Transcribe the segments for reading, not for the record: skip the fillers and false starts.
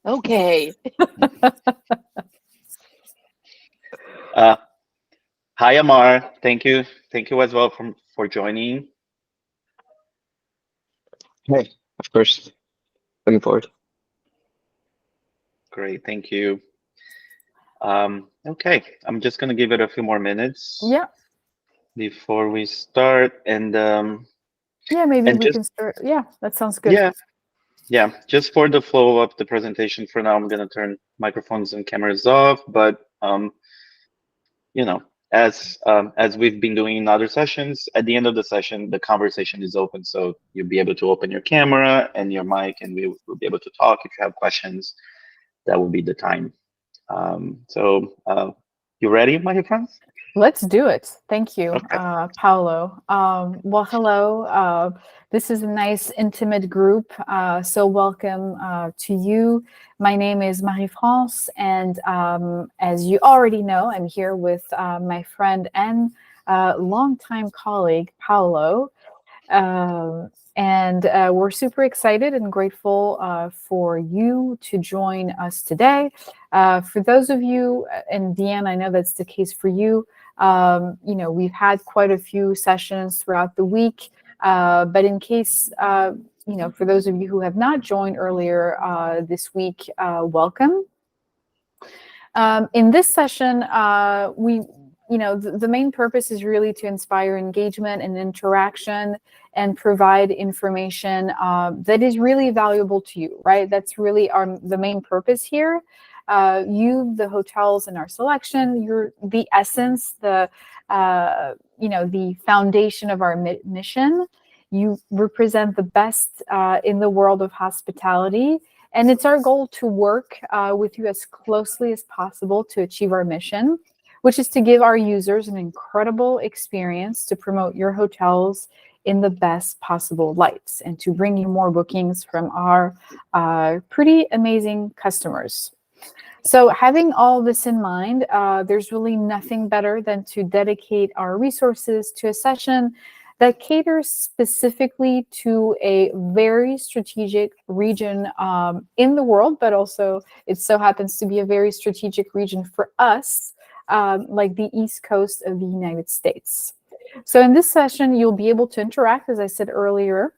Okay. Uh, Hi, Amar. Thank you as well for joining. Hey, of course, looking forward. Great, thank you. Okay, I'm just gonna give it a few more minutes Yeah, before we start, yeah, maybe and we just can start. Yeah, that sounds good. yeah, yeah, just for the flow of the presentation. For now, I'm gonna turn microphones and cameras off, but you know, as we've been doing in other sessions, at the end of the session, the conversation is open, so you'll be able to open your camera and your mic, and we will be able to talk. If you have questions, that will be the time. You ready, my friends? Let's do it. Thank you, Okay. Paolo. Well, hello. This is a nice, intimate group. So, welcome to you. My name is Marie-France, and as you already know, I'm here with my friend and longtime colleague, Paolo. And we're super excited and grateful for you to join us today. For those of you, and Deanne, I know that's the case for you. We've had quite a few sessions throughout the week, but in case, for those of you who have not joined earlier this week, welcome. In this session, the main purpose is really to inspire engagement and interaction and provide information that is really valuable to you, right? That's really the main purpose here. The hotels in our selection, you're the essence, the foundation of our mission. You represent the best in the world of hospitality. And it's our goal to work with you as closely as possible to achieve our mission, which is to give our users an incredible experience to promote your hotels in the best possible lights and to bring you more bookings from our pretty amazing customers. So having all this in mind, there's really nothing better than to dedicate our resources to a session that caters specifically to a very strategic region in the world, but also it so happens to be a very strategic region for us, like the East Coast of the United States. So in this session, you'll be able to interact, as I said earlier,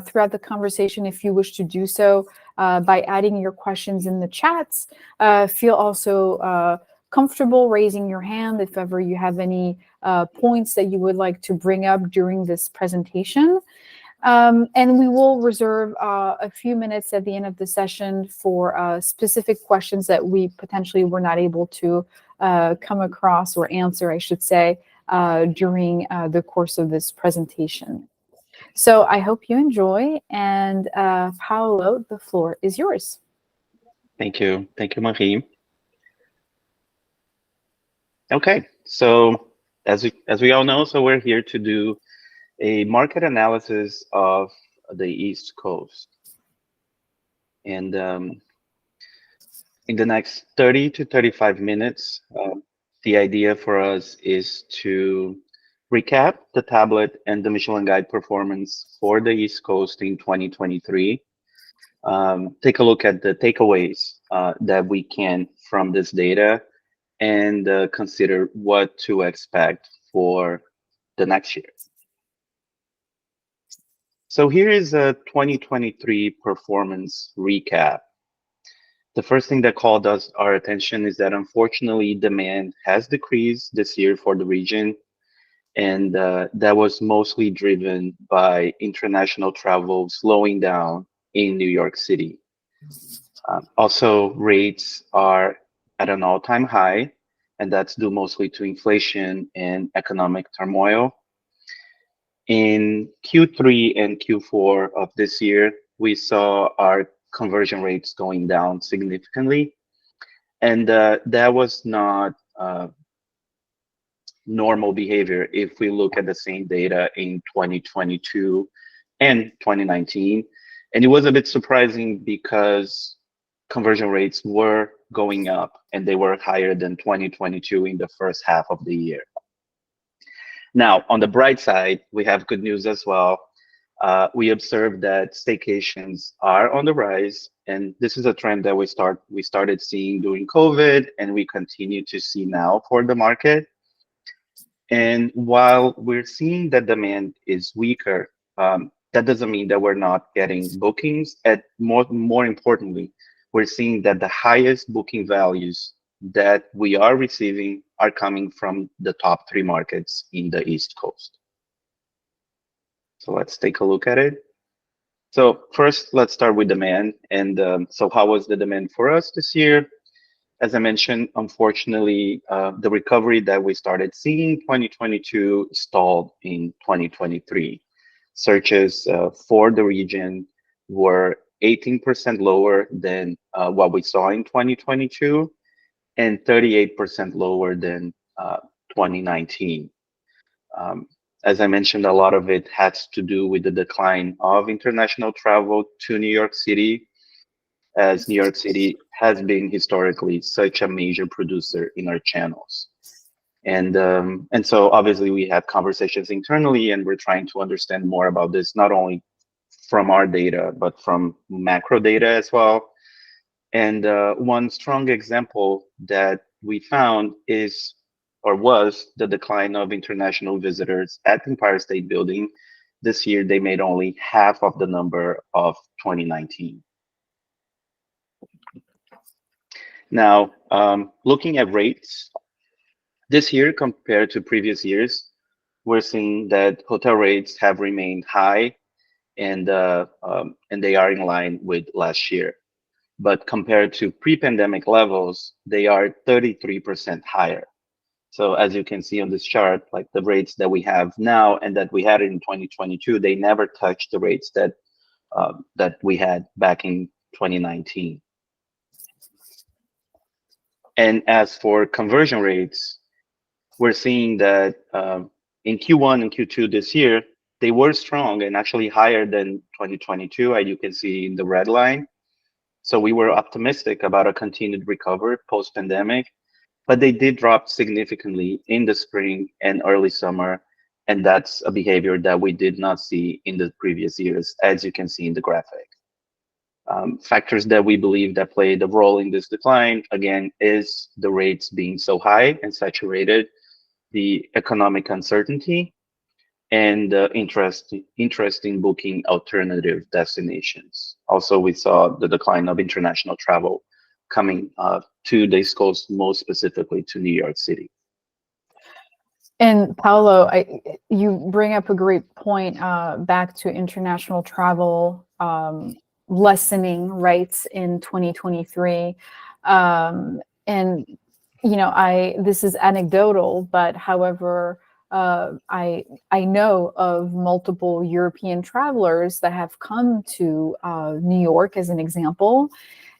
throughout the conversation if you wish to do so by adding your questions in the chats. Feel also comfortable raising your hand if ever you have any points that you would like to bring up during this presentation. And we will reserve a few minutes at the end of the session for specific questions that we potentially were not able to come across or answer, I should say, during the course of this presentation. So I hope you enjoy, and Paolo, the floor is yours. Thank you, Marie. Okay, so as we all know, so we're here to do a market analysis of the East Coast, and in the next 30 to 35 minutes, the idea for us is to recap the tablet and the Michelin Guide performance for the East Coast in 2023. Take a look at the takeaways that we can from this data and consider what to expect for the next year. So here is a 2023 performance recap. The first thing that called our attention is that unfortunately demand has decreased this year for the region, and that was mostly driven by international travel slowing down in New York City. Also, rates are at an all-time high, and that's due mostly to inflation and economic turmoil. In Q3 and Q4 of this year, we saw our conversion rates going down significantly, and that was not normal behavior if we look at the same data in 2022 and 2019. And it was a bit surprising because conversion rates were going up and they were higher than 2022 in the first half of the year. Now, on the bright side, we have good news as well. We observed that staycations are on the rise and this is a trend that we started seeing during COVID, and we continue to see now for the market. And while we're seeing that demand is weaker, that doesn't mean that we're not getting bookings. At more importantly, we're seeing that the highest booking values that we are receiving are coming from the top 3 markets in the East Coast. So let's take a look at it. So first, let's start with demand. And so how was the demand for us this year? As I mentioned, unfortunately, the recovery that we started seeing in 2022 stalled in 2023. Searches for the region were 18% lower than what we saw in 2022 and 38% lower than 2019. As I mentioned, a lot of it has to do with the decline of international travel to New York City, as New York City has been historically such a major producer in our channels. And so obviously we had conversations internally, and we're trying to understand more about this, not only from our data, but from macro data as well. And one strong example that we found is, or was, the decline of international visitors at Empire State Building. This year, they made only half of the number of 2019. Now, looking at rates, this year compared to previous years, we're seeing that hotel rates have remained high, and they are in line with last year. But compared to pre-pandemic levels, they are 33% higher. So as you can see on this chart, like the rates that we have now and that we had in 2022, they never touched the rates that that we had back in 2019. And as for conversion rates, we're seeing that in Q1 and Q2 this year, they were strong and actually higher than 2022, as you can see in the red line. So we were optimistic about a continued recovery post-pandemic, but they did drop significantly in the spring and early summer, and that's a behavior that we did not see in the previous years, as you can see in the graphic. Factors that we believe that played a role in this decline, again, is the rates being so high and saturated, the economic uncertainty, and interest in booking alternative destinations. Also, we saw the decline of international travel coming to the East Coast, most specifically to New York City. And Paulo, you bring up a great point back to international travel lessening rates in 2023. And, you know, this is anecdotal, but however, I know of multiple European travelers that have come to New York as an example,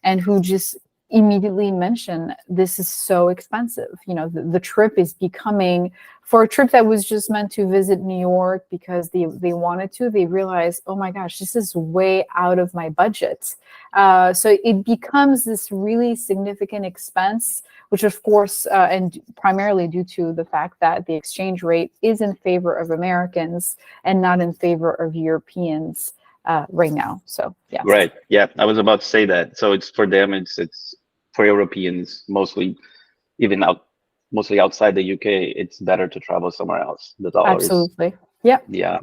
and who just immediately mention this is so expensive. You know, the trip is becoming, for a trip that was just meant to visit New York because they wanted to, they realize, oh my gosh, this is way out of my budget. So it becomes this really significant expense, which of course, and primarily due to the fact that the exchange rate is in favor of Americans and not in favor of Europeans right now. So yeah. Right. Yeah, I was about to say that. So it's for them, it's for Europeans, mostly outside the UK, it's better to travel somewhere else. The dollar Absolutely. Yep. Yeah.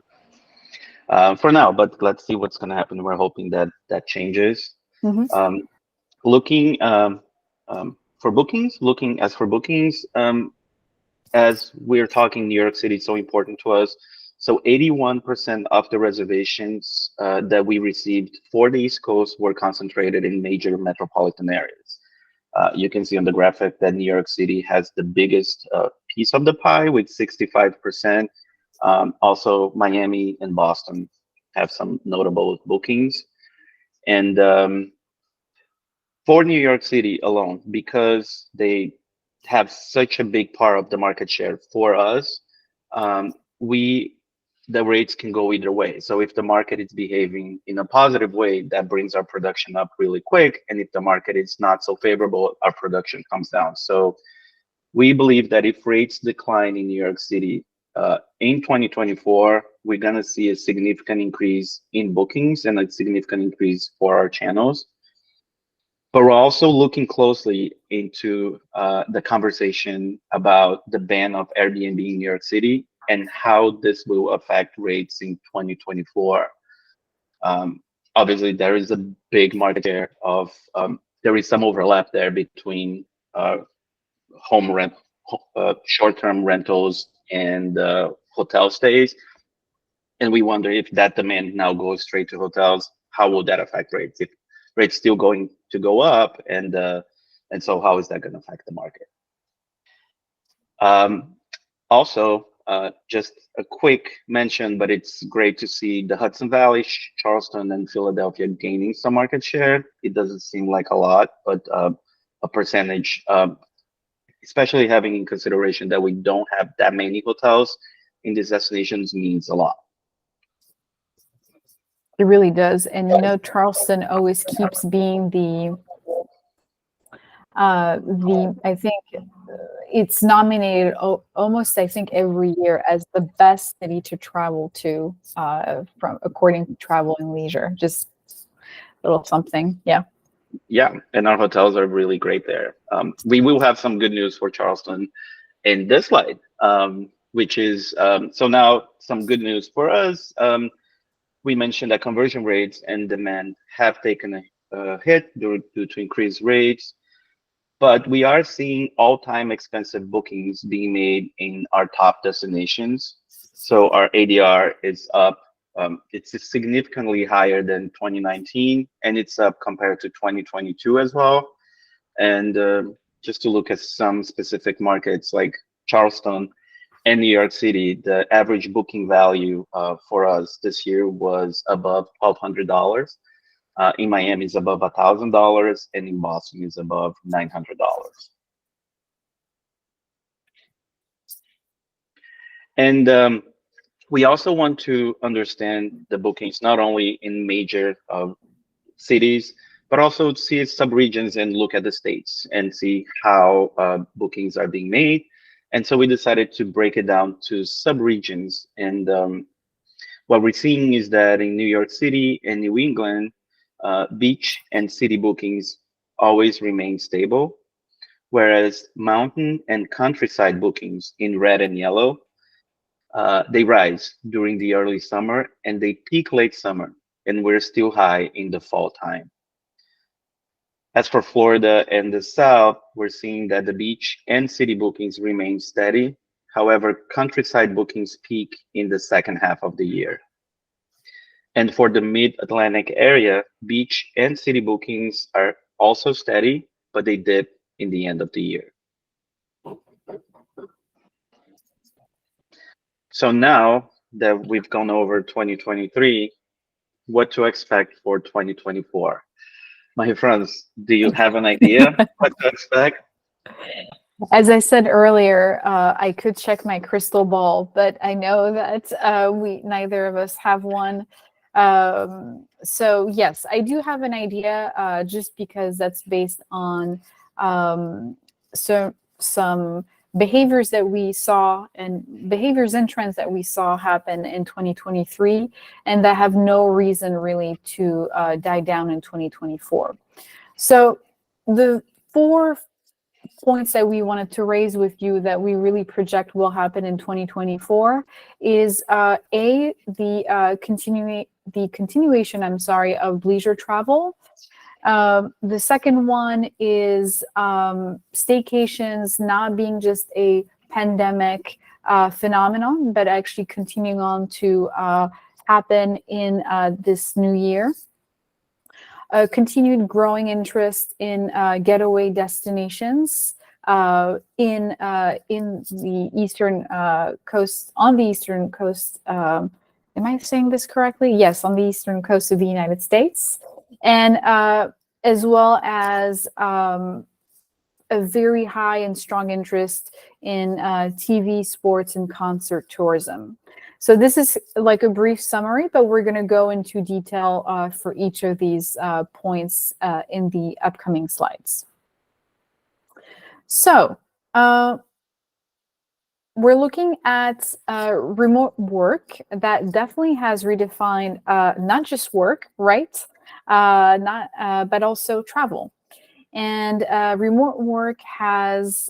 For now, but let's see what's going to happen. We're hoping that changes. Mm-hmm. Looking for bookings, as we're talking, New York City is so important to us. So 81% of the reservations that we received for the East Coast were concentrated in major metropolitan areas. You can see on the graphic that New York City has the biggest piece of the pie with 65%. Also, Miami and Boston have some notable bookings. And for New York City alone, because they have such a big part of the market share for us, the rates can go either way. So if the market is behaving in a positive way, that brings our production up really quick. And if the market is not so favorable, our production comes down. So we believe that if rates decline in New York City in 2024, we're going to see a significant increase in bookings and a significant increase for our channels. But we're also looking closely into the conversation about the ban of Airbnb in New York City and how this will affect rates in 2024. Um, Obviously, there is a big market share of there is some overlap there between uh, home rent, short-term rentals, and hotel stays. And we wonder if that demand now goes straight to hotels, how will that affect rates? If rates still going to go up, and so how is that going to affect the market? Um, Also, just a quick mention, but it's great to see the Hudson Valley, Charleston, and Philadelphia gaining some market share. It doesn't seem like a lot, but a percentage, especially having in consideration that we don't have that many hotels in these destinations, means a lot. It really does. And you know, Charleston always keeps being the I think it's nominated almost, I think, every year as the best city to travel to, from according to Travel and Leisure. Just a little something, yeah. Yeah, and our hotels are really great there. We will have some good news for Charleston in this slide, which is so now some good news for us. We mentioned that conversion rates and demand have taken a hit due to increased rates, but we are seeing all-time expensive bookings being made in our top destinations. So our ADR is up. It's significantly higher than 2019, and it's up compared to 2022 as well. And just to look at some specific markets like Charleston and New York City, the average booking value for us this year was above $1,200. In Miami is above $1,000, and in Boston is above $900. And we also want to understand the bookings not only in major cities, but also see subregions and look at the states and see how bookings are being made. And so we decided to break it down to subregions. And what we're seeing is that in New York City and New England, beach and city bookings always remain stable, whereas mountain and countryside bookings in red and yellow, they rise during the early summer and they peak late summer, and we're still high in the fall time. As for Florida and the South, we're seeing that the beach and city bookings remain steady. However, countryside bookings peak in the second half of the year. And for the Mid-Atlantic area, beach and city bookings are also steady, but they dip in the end of the year. So now that we've gone over 2023, what to expect for 2024? My friends, do you have an idea what to expect? As I said earlier, I could check my crystal ball, but I know that we neither of us have one. So yes, I do have an idea, just because that's based on some behaviors that we saw and behaviors and trends that we saw happen in 2023, and that have no reason really to die down in 2024. So the 4 points that we wanted to raise with you that we really project will happen in 2024 is the continuation, of leisure travel. The second one is staycations not being just a pandemic phenomenon, but actually continuing on to happen in this new year. Continued growing interest in getaway destinations in the eastern coast, on the eastern coast. Am I saying this correctly? Yes, on the eastern coast of the United States, and as well as a very high and strong interest in TV, sports, and concert tourism. So this is like a brief summary, but we're going to go into detail for each of these points in the upcoming slides. So we're looking at remote work that definitely has redefined not just work, right? But also travel. And remote work has,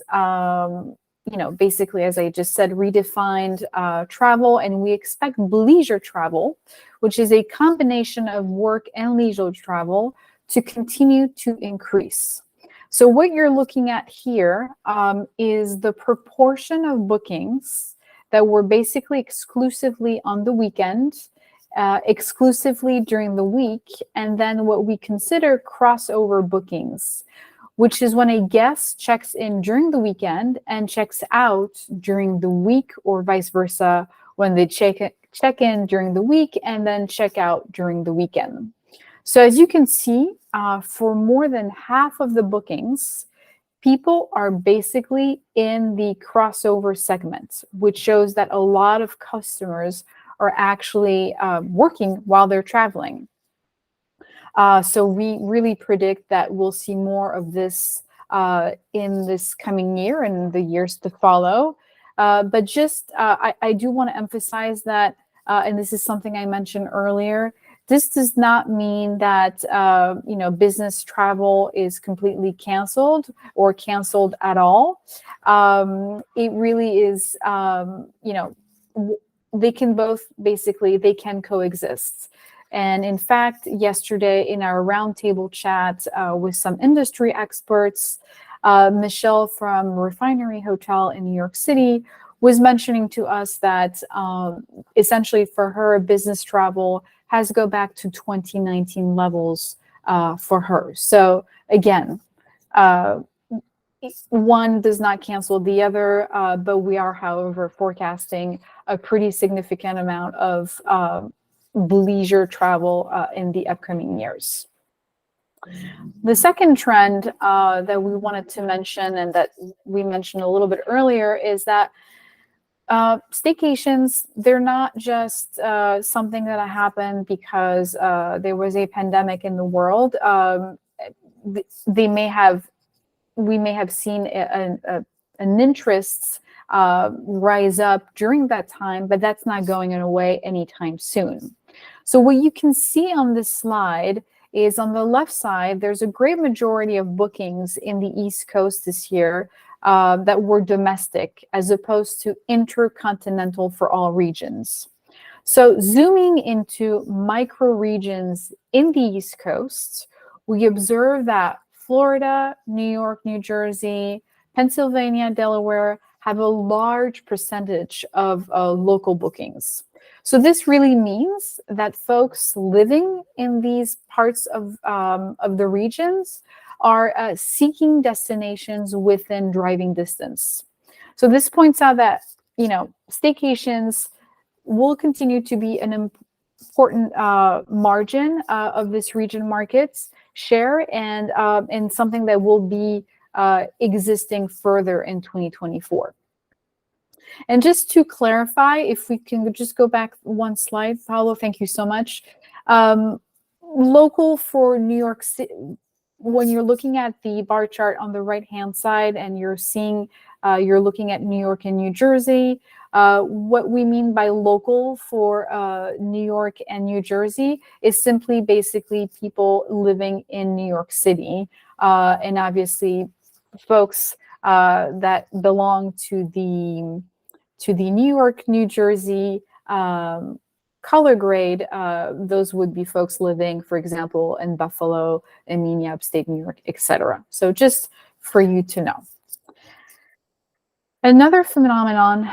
basically, as I just said, redefined travel, and we expect leisure travel, which is a combination of work and leisure travel, to continue to increase. So what you're looking at here is the proportion of bookings that were basically exclusively on the weekend, exclusively during the week, and then what we consider crossover bookings, which is when a guest checks in during the weekend and checks out during the week, or vice versa, when they check in during the week and then check out during the weekend. So as you can see, for more than half of the bookings, people are basically in the crossover segment, which shows that a lot of customers are actually working while they're traveling. So we really predict that we'll see more of this in this coming year and the years to follow. But just, I do want to emphasize that, and this is something I mentioned earlier, this does not mean that business travel is completely canceled or canceled at all. It really is, they can both, basically, they can coexist. And in fact, yesterday in our roundtable chat with some industry experts, Michelle from Refinery Hotel in New York City was mentioning to us that essentially for her, business travel has to go back to 2019 levels for her. So again, one does not cancel the other, but we are, however, forecasting a pretty significant amount of leisure travel in the upcoming years. The second trend that we wanted to mention, and that we mentioned a little bit earlier, is that staycations, they're not just something that happened because there was a pandemic in the world. We may have seen an interest rise up during that time, but that's not going away anytime soon. So what you can see on this slide is, on the left side, there's a great majority of bookings in the East Coast this year that were domestic, as opposed to intercontinental for all regions. So zooming into micro regions in the East Coast, we observe that Florida, New York, New Jersey, Pennsylvania, Delaware have a large percentage of local bookings. So this really means that folks living in these parts of the regions are seeking destinations within driving distance. So this points out that, staycations will continue to be an important margin of this region market's share, and something that will be existing further in 2024. And just to clarify, if we can just go back one slide, Paolo, thank you so much. Local for New York City, when you're looking at the bar chart on the right-hand side and you're looking at New York and New Jersey, what we mean by local for New York and New Jersey is simply basically people living in New York City. And obviously folks that belong to the New York, New Jersey color grade, those would be folks living, for example, in Buffalo, Emenia, upstate New York, etc. So just for you to know. Another phenomenon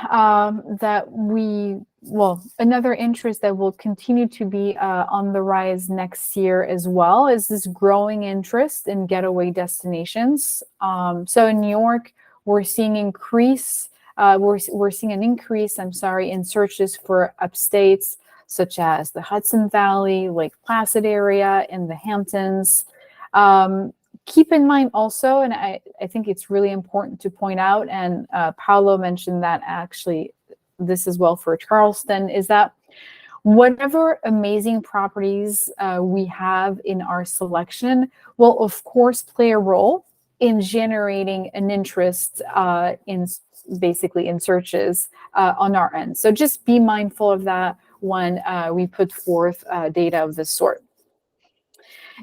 another interest that will continue to be on the rise next year as well is this growing interest in getaway destinations. So in New York, we're seeing an increase in searches for upstates, such as the Hudson Valley, Lake Placid area, and the Hamptons. Keep in mind also, and I think it's really important to point out, and Paolo mentioned that actually this as well for Charleston, is that whatever amazing properties we have in our selection will of course play a role in generating an interest in searches on our end. So just be mindful of that when we put forth data of this sort.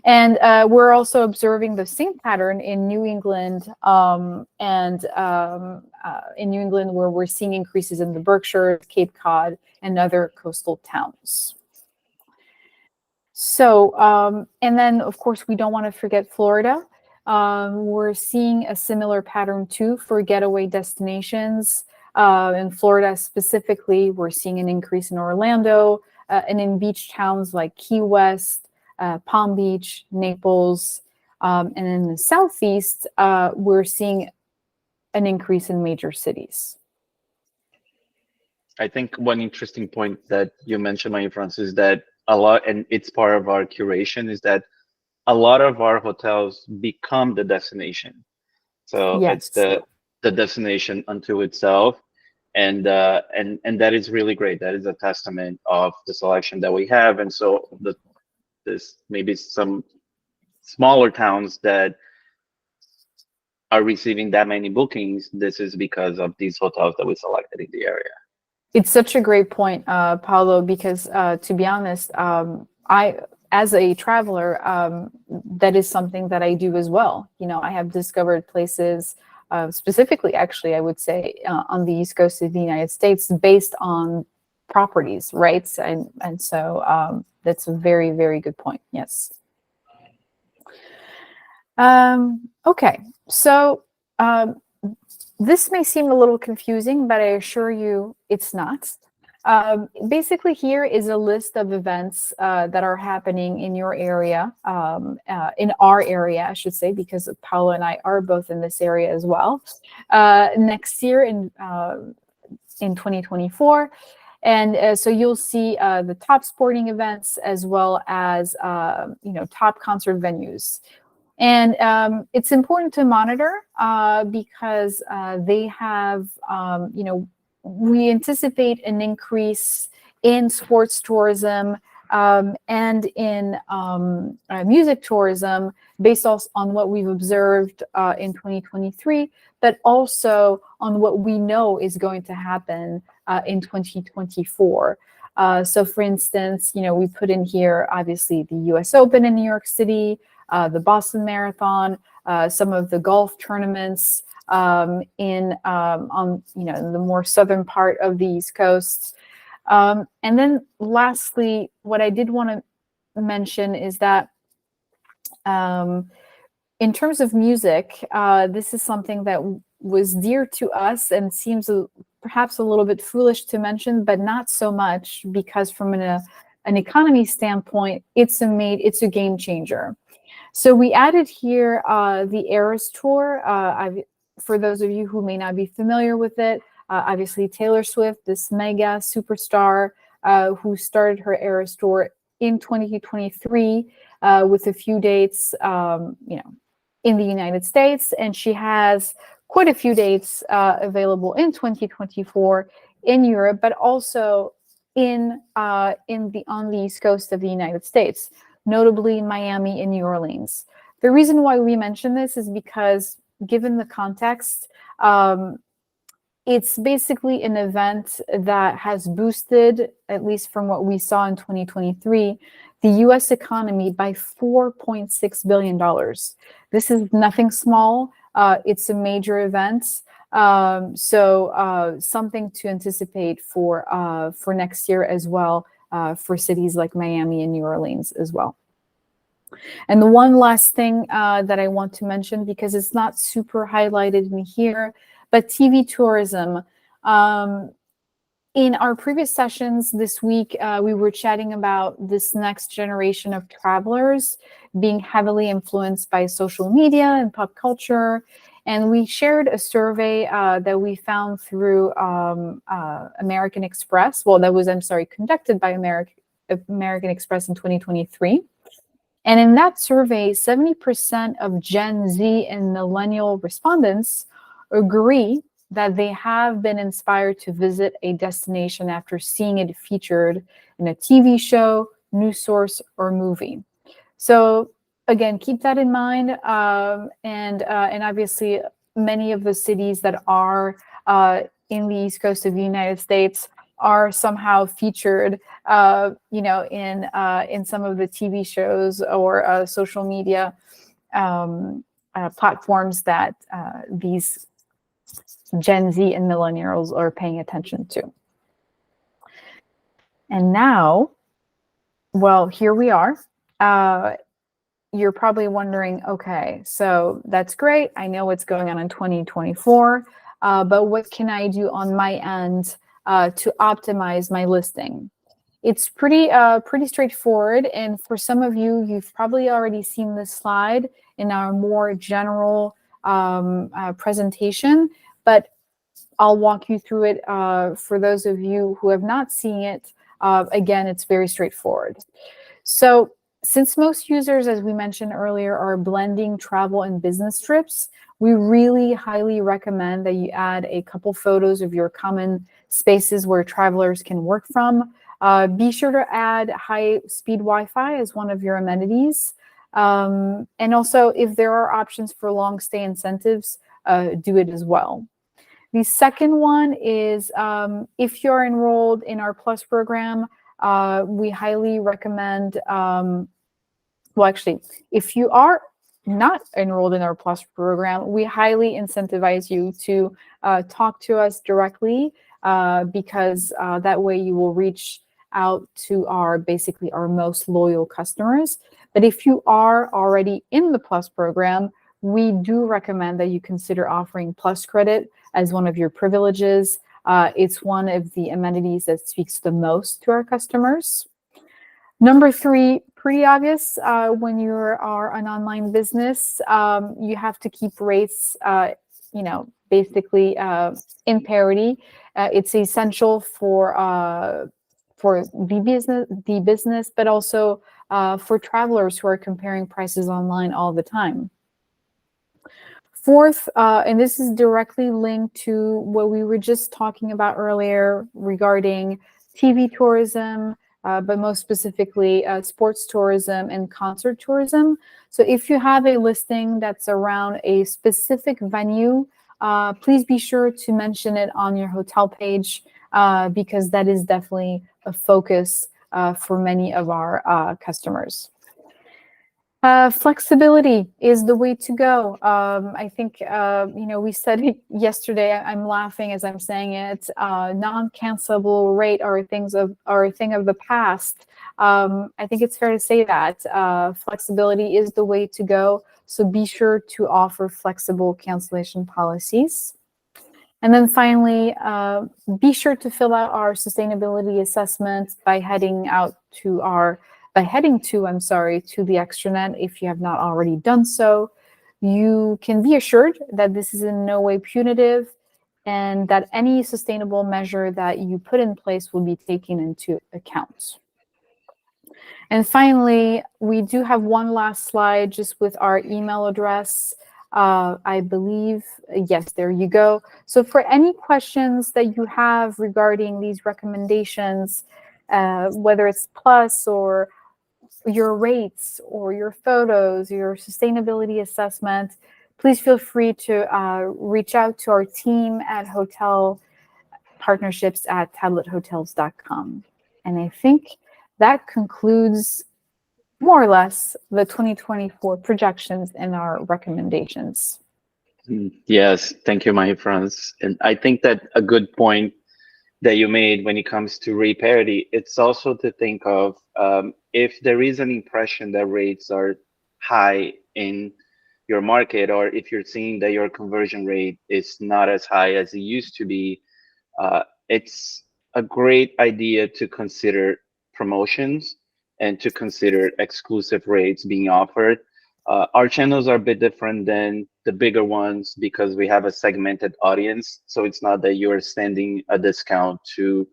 And we're also observing the same pattern in New England, in New England, where we're seeing increases in the Berkshires, Cape Cod, and other coastal towns. So, and then of course, we don't want to forget Florida. We're seeing a similar pattern too for getaway destinations. In Florida specifically, we're seeing an increase in Orlando and in beach towns like Key West, Palm Beach, Naples, and in the Southeast, we're seeing an increase in major cities. I think one interesting point that you mentioned, Maria France, is that a lot, and it's part of our curation, is that a lot of our hotels become the destination. So it's Yes. the destination unto itself, and that is really great. That is a testament of the selection that we have. And so this maybe some smaller towns that are receiving that many bookings, this is because of these hotels that we selected in the area. It's such a great point, Paulo, because to be honest, I, as a traveler, that is something that I do as well. You know, I have discovered places, specifically, actually, I would say, on the East Coast of the United States based on properties, right? And so that's a very, very good point. Yes. Okay, so this may seem a little confusing, but I assure you it's not. Basically, here is a list of events that are happening in your area, in our area, I should say, because Paula and I are both in this area as well. Next year in 2024. And so you'll see the top sporting events as well as, top concert venues. And it's important to monitor because they have, we anticipate an increase in sports tourism and in music tourism based on what we've observed in 2023, but also on what we know is going to happen in 2024. So for instance, we put in here, obviously, the US Open in New York City, the Boston Marathon, some of the golf tournaments in the more southern part of the East Coast. And then lastly, what I did want to mention is that in terms of music, this is something that was dear to us and seems perhaps a little bit foolish to mention, but not so much, because from an economy standpoint, it's a game changer. So we added here the Eras Tour. For those of you who may not be familiar with it, obviously Taylor Swift, this mega superstar who started her Eras Tour in 2023 with a few dates, in the United States, and she has quite a few dates available in 2024 in Europe, but also on the East Coast of the United States, notably Miami and New Orleans. The reason why we mention this is because, given the context, it's basically an event that has boosted, at least from what we saw in 2023, the US economy by $4.6 billion. This is nothing small. It's a major event. So something to anticipate for next year as well, for cities like Miami and New Orleans as well. And the one last thing that I want to mention, because it's not super highlighted in here, but TV tourism. In our previous sessions this week, we were chatting about this next generation of travelers being heavily influenced by social media and pop culture. And we shared a survey that we found through American Express. Well, that was, conducted by American Express in 2023. And in that survey, 70% of Gen Z and millennial respondents agree that they have been inspired to visit a destination after seeing it featured in a TV show, news source, or movie. So again, keep that in mind. And obviously, many of the cities that are in the East Coast of the United States are somehow featured, in some of the TV shows or social media platforms that these Gen Z and millennials are paying attention to. And now, well, here we are. You're probably wondering, okay, so that's great. I know what's going on in 2024, but what can I do on my end to optimize my listing? It's pretty straightforward. And for some of you, you've probably already seen this slide in our more general presentation, but I'll walk you through it for those of you who have not seen it. Again, it's very straightforward. So since most users, as we mentioned earlier, are blending travel and business trips, we really highly recommend that you add a couple photos of your common spaces where travelers can work from. Be sure to add high-speed Wi-Fi as one of your amenities. And also, if there are options for long stay incentives, do it as well. The second one is if you're enrolled in our Plus program, we highly recommend, well, actually, if you are not enrolled in our Plus program, we highly incentivize you to talk to us directly because that way you will reach out to basically our most loyal customers. But if you are already in the Plus program, we do recommend that you consider offering Plus credit as one of your privileges. It's one of the amenities that speaks the most to our customers. Number 3, pretty obvious, when you are an online business, you have to keep rates, basically in parity. It's essential for the business, but also for travelers who are comparing prices online all the time. Fourth, and this is directly linked to what we were just talking about earlier regarding TV tourism, but most specifically sports tourism and concert tourism. So if you have a listing that's around a specific venue, please be sure to mention it on your hotel page because that is definitely a focus for many of our customers. Flexibility is the way to go. I think, we said it yesterday. I'm laughing as I'm saying it. Non-cancelable rate are a thing of the past. I think it's fair to say that flexibility is the way to go. So be sure to offer flexible cancellation policies. And then finally, be sure to fill out our sustainability assessment by heading to the extranet if you have not already done so. You can be assured that this is in no way punitive and that any sustainable measure that you put in place will be taken into account. And finally, we do have one last slide just with our email address. I believe, yes, there you go. So for any questions that you have regarding these recommendations, whether it's Plus or your rates or your photos, your sustainability assessment, please feel free to reach out to our team at Hotel Partnerships at tablethotels.com. And I think that concludes more or less the 2024 projections and our recommendations. Yes, thank you, Marie-France. And I think that a good point that you made when it comes to rate parity, it's also to think of if there is an impression that rates are high in your market, or if you're seeing that your conversion rate is not as high as it used to be, it's a great idea to consider promotions and to consider exclusive rates being offered. Our channels are a bit different than the bigger ones because we have a segmented audience. So it's not that you're sending a discount to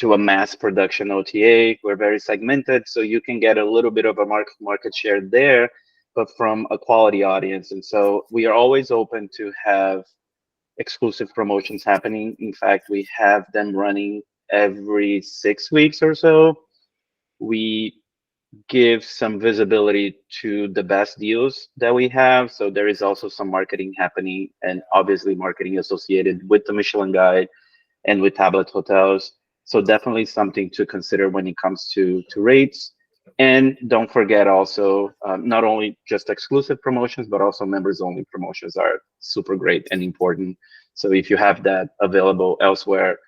a mass production OTA. We're very segmented, so you can get a little bit of a market share there, but from a quality audience. And so we are always open to have exclusive promotions happening. In fact, we have them running every 6 weeks or so. We give some visibility to the best deals that we have. So there is also some marketing happening, and obviously marketing associated with the Michelin Guide and with Tablet Hotels. So definitely something to consider when it comes to rates. And don't forget also, not only just exclusive promotions, but also members only promotions are super great and important. So if you have that available elsewhere,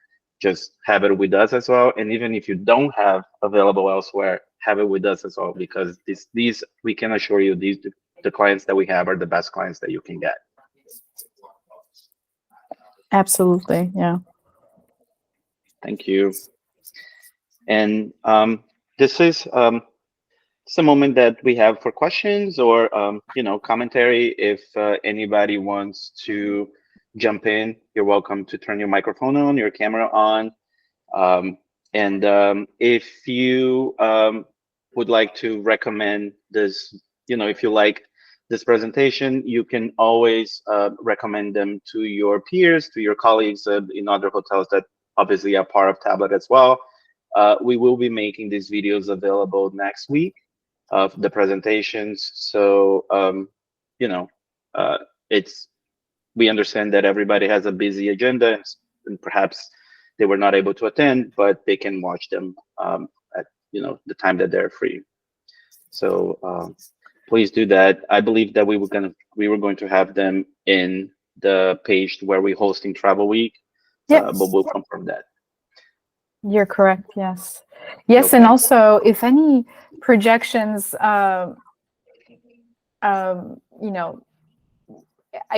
just have it with us as well. And even if you don't have available elsewhere, have it with us as well, because these we can assure you, the clients that we have are the best clients that you can get. Absolutely. Yeah. Thank you. And this is it's a moment that we have for questions or commentary. If anybody wants to jump in, you're welcome to turn your microphone on, your camera on. If you would like to recommend this, if you like this presentation, you can always recommend them to your peers, to your colleagues in other hotels that obviously are part of Tablet as well. We will be making these videos available next week of the presentations. So, we understand that everybody has a busy agenda and perhaps they were not able to attend, but they can watch them at the time that they're free. So please do that. I believe that we were going to have them in the page where we're hosting Travel Week, Yes. but we'll confirm that. You're correct. Yes. Yes. Okay. And also, if any projections, I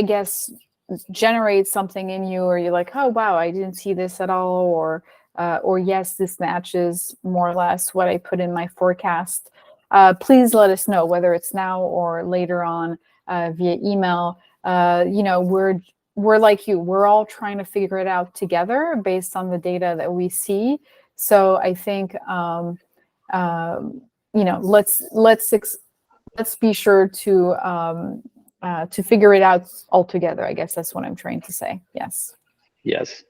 guess, generate something in you, or you're like, oh wow, I didn't see this at all, or yes, this matches more or less what I put in my forecast. Please let us know, whether it's now or later on via email. We're like you. We're all trying to figure it out together based on the data that we see. So I think let's be sure to figure it out all together. I guess that's what I'm trying to say. Yes. Yes.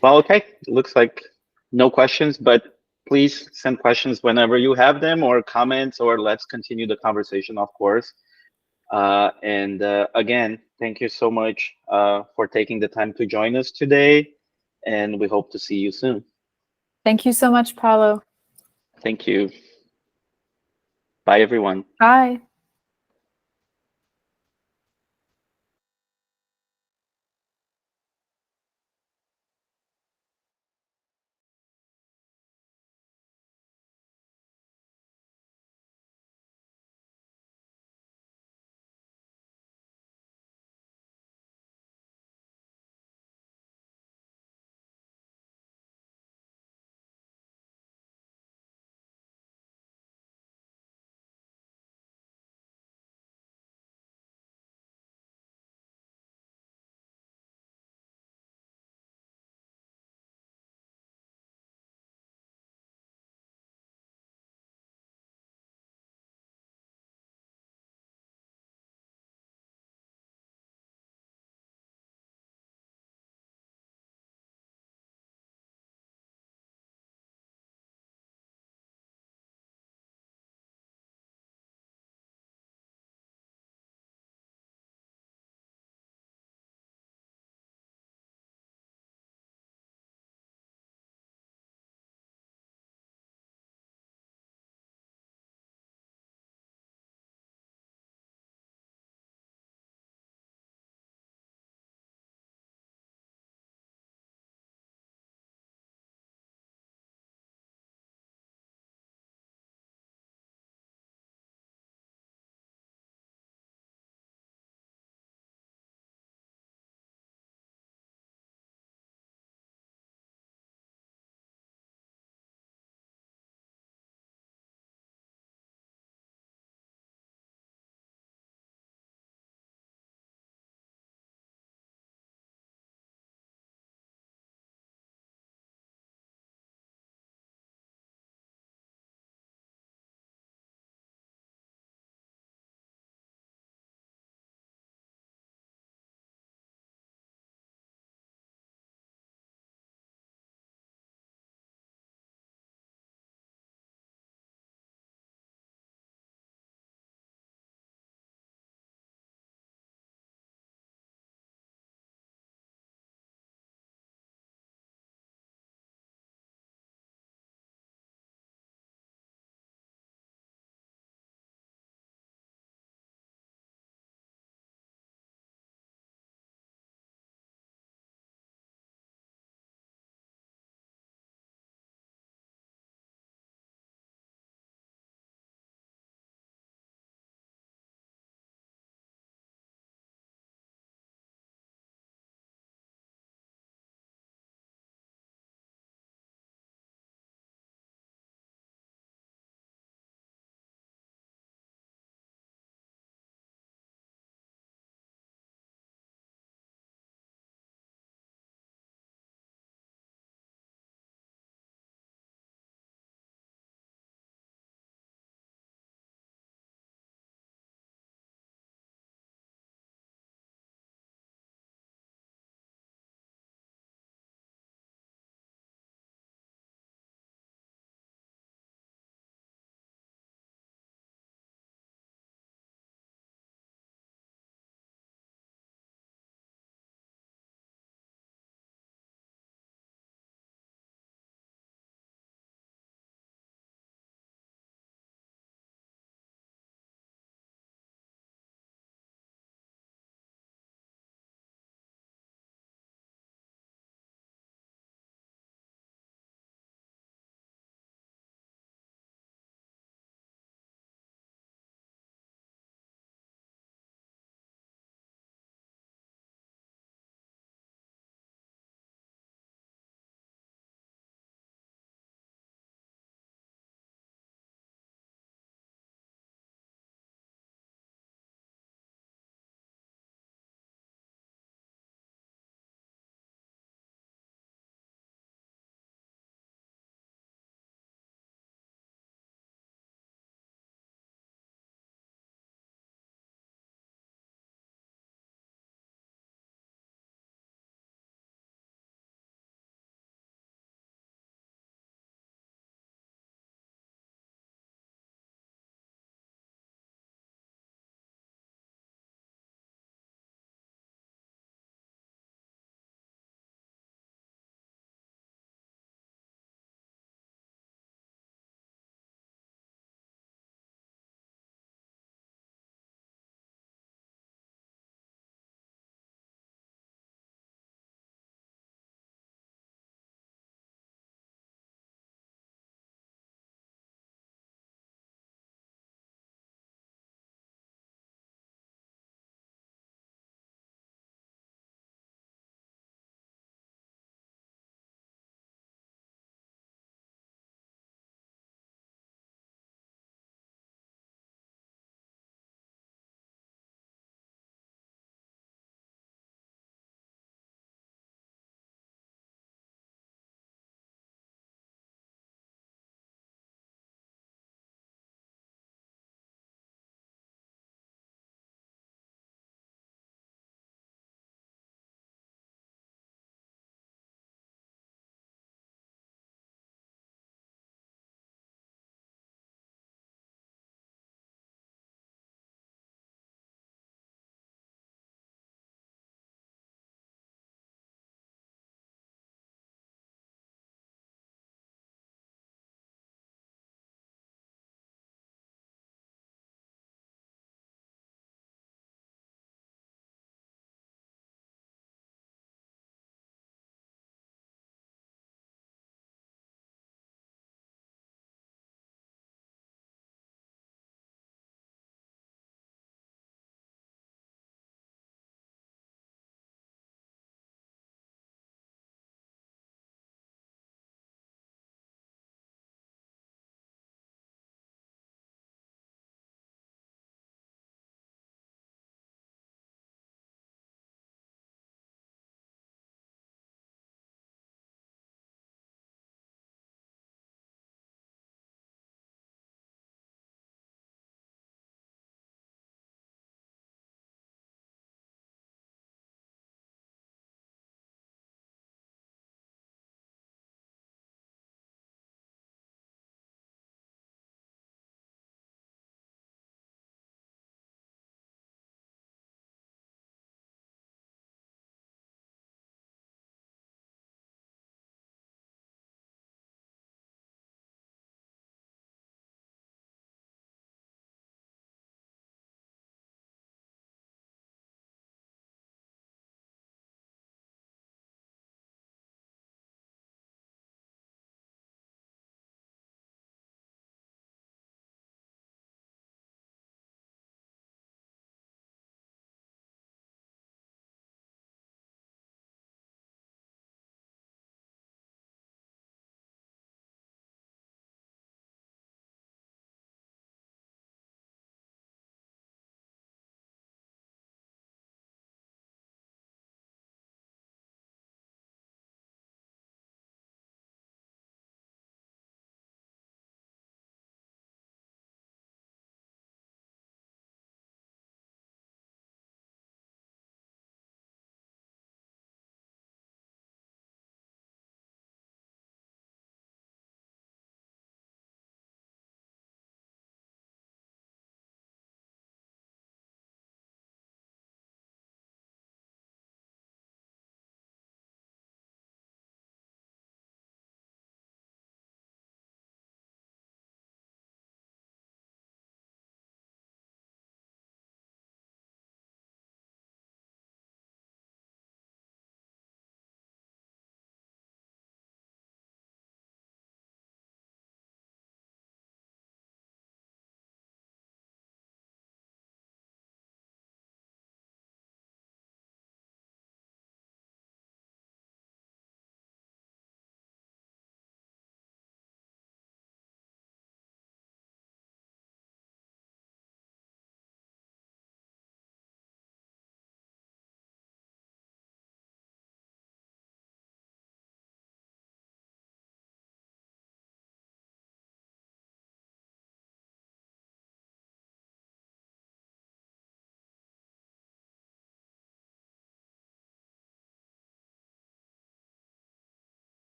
Well, okay. Looks like no questions, but please send questions whenever you have them, or comments, or let's continue the conversation, of course. Again, thank you so much for taking the time to join us today, and we hope to see you soon. Thank you so much, Paulo. Thank you. Bye, everyone. Bye.